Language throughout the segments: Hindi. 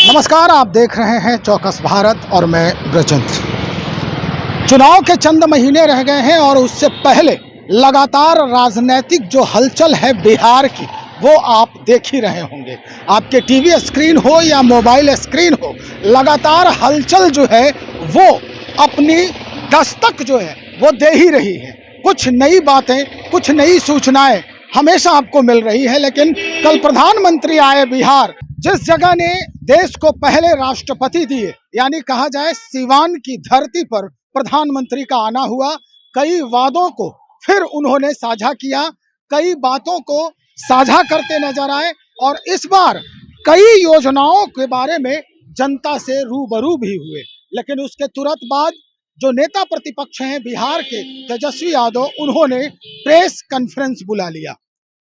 नमस्कार, आप देख रहे हैं चौकस भारत और मैं ब्रजेंद्र। चुनाव के चंद महीने रह गए हैं और उससे पहले लगातार राजनीतिक जो हलचल है बिहार की, वो आप देख ही रहे होंगे। आपके टीवी स्क्रीन हो या मोबाइल स्क्रीन हो, लगातार हलचल जो है वो अपनी दस्तक जो है वो दे ही रही है। कुछ नई बातें, कुछ नई सूचनाएं हमेशा आपको मिल रही है। लेकिन कल प्रधानमंत्री आए बिहार, जिस जगह ने देश को पहले राष्ट्रपति दिए, यानी कहा जाए सीवान की धरती पर प्रधानमंत्री का आना हुआ। कई वादों को फिर उन्होंने साझा किया, कई बातों को साझा करते नजर आए और इस बार कई योजनाओं के बारे में जनता से रूबरू भी हुए। लेकिन उसके तुरंत बाद जो नेता प्रतिपक्ष हैं बिहार के, तेजस्वी यादव, उन्होंने प्रेस कॉन्फ्रेंस बुला लिया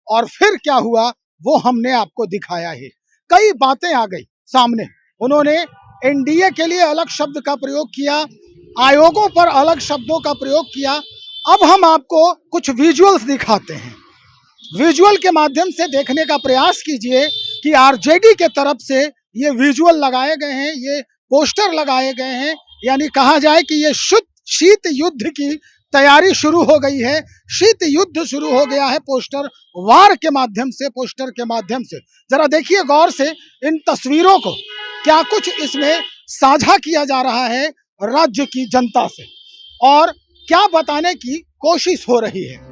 और फिर क्या हुआ वो हमने आपको दिखाया है। कई बातें आ गई सामने। उन्होंने एनडीए के लिए अलग शब्द का प्रयोग किया, आयोगों पर अलग शब्दों का प्रयोग किया। अब हम आपको कुछ विजुअल्स दिखाते हैं। विजुअल के माध्यम से देखने का प्रयास कीजिए कि आरजेडी के तरफ से ये विजुअल लगाए गए हैं, ये पोस्टर लगाए गए हैं। यानी कहा जाए कि ये शीत युद्ध की तैयारी शुरू हो गई है, शीत युद्ध शुरू हो गया है पोस्टर वार के माध्यम से, पोस्टर के माध्यम से। जरा देखिए गौर से इन तस्वीरों को, क्या कुछ इसमें साझा किया जा रहा है राज्य की जनता से और क्या बताने की कोशिश हो रही है।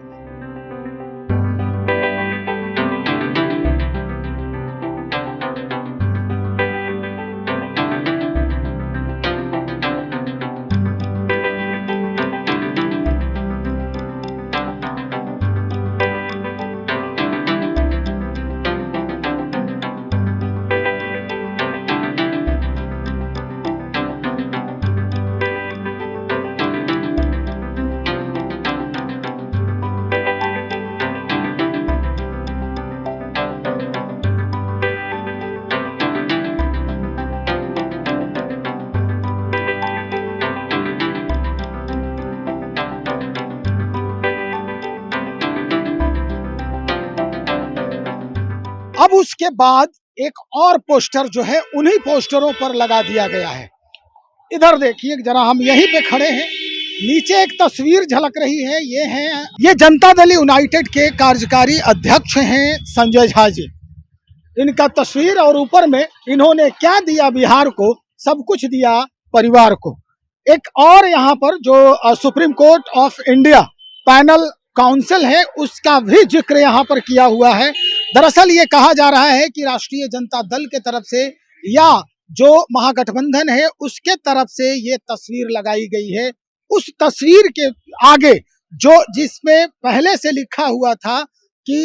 अब उसके बाद एक और पोस्टर जो है उन्हीं पोस्टरों पर लगा दिया गया है। इधर देखिए जरा, हम यहीं पे खड़े हैं, नीचे एक तस्वीर झलक रही है। ये जनता दल यूनाइटेड के कार्यकारी अध्यक्ष हैं संजय झा जी। इनका तस्वीर और ऊपर में इन्होंने क्या दिया बिहार को, सब कुछ दिया परिवार को। एक और यहाँ पर जो supreme court of India panel council है, उसका भी जिक्र यहाँ पर किया हुआ है। दरअसल ये कहा जा रहा है कि राष्ट्रीय जनता दल के तरफ से या जो महागठबंधन है उसके तरफ से ये तस्वीर लगाई गई है। उस तस्वीर के आगे जो जिसमें पहले से लिखा हुआ था कि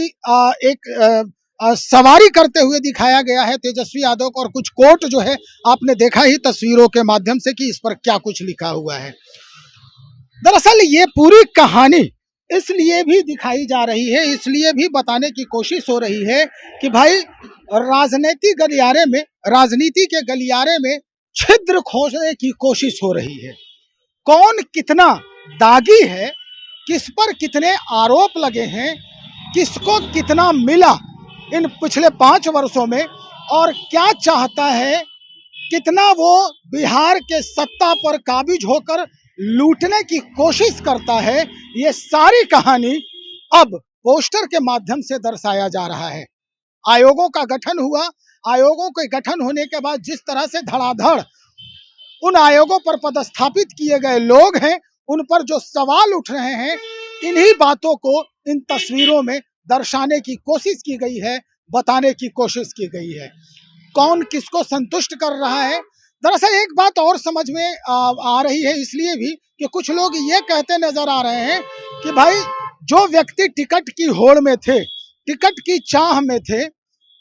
एक सवारी करते हुए दिखाया गया है तेजस्वी यादव को, और कुछ कोट जो है आपने देखा ही तस्वीरों के माध्यम से कि इस पर क्या कुछ लिखा हुआ है। दरअसल ये पूरी कहानी इसलिए भी दिखाई जा रही है, इसलिए भी बताने की कोशिश हो रही है कि भाई राजनीति के गलियारे में छिद्र खोजने की कोशिश हो रही है। कौन कितना दागी है, किस पर कितने आरोप लगे हैं, किसको कितना मिला इन पिछले 5 वर्षों में, और क्या चाहता है, कितना वो बिहार के सत्ता पर काबिज होकर लूटने की कोशिश करता है, ये सारी कहानी अब पोस्टर के माध्यम से दर्शाया जा रहा है। आयोगों का गठन हुआ, आयोगों के गठन होने के बाद जिस तरह से धड़ाधड़ उन आयोगों पर पदस्थापित किए गए लोग हैं, उन पर जो सवाल उठ रहे हैं, इन्हीं बातों को इन तस्वीरों में दर्शाने की कोशिश की गई है, बताने की कोशिश की गई है। कौन किसको संतुष्ट कर रहा है। दरअसल एक बात और समझ में आ रही है इसलिए भी कि कुछ लोग ये कहते नजर आ रहे हैं कि भाई जो व्यक्ति टिकट की होड़ में थे, टिकट की चाह में थे,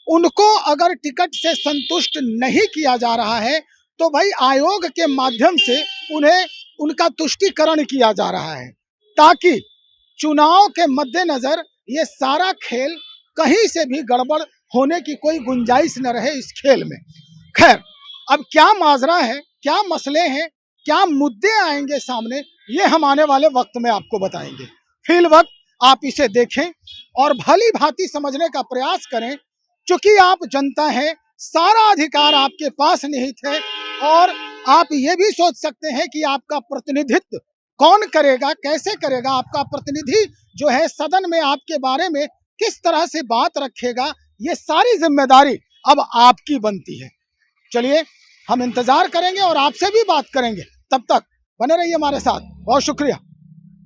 उनको अगर टिकट से संतुष्ट नहीं किया जा रहा है तो भाई आयोग के माध्यम से उन्हें उनका तुष्टिकरण किया जा रहा है, ताकि चुनाव के मद्देनजर ये सारा खेल कहीं से भी गड़बड़ होने की कोई गुंजाइश न रहे इस खेल में। खैर, अब क्या माजरा है, क्या मसले हैं, क्या मुद्दे आएंगे सामने, ये हम आने वाले वक्त में आपको बताएंगे। फिल वक्त आप इसे देखें और भली भांति समझने का प्रयास करें। चूंकि आप जनता हैं, सारा अधिकार आपके पास निहित है और आप ये भी सोच सकते हैं कि आपका प्रतिनिधित्व कौन करेगा, कैसे करेगा। आपका प्रतिनिधि जो है सदन में आपके बारे में किस तरह से बात रखेगा, ये सारी जिम्मेदारी अब आपकी बनती है। चलिए हम इंतजार करेंगे और आपसे भी बात करेंगे। तब तक बने रहिए हमारे साथ। बहुत शुक्रिया।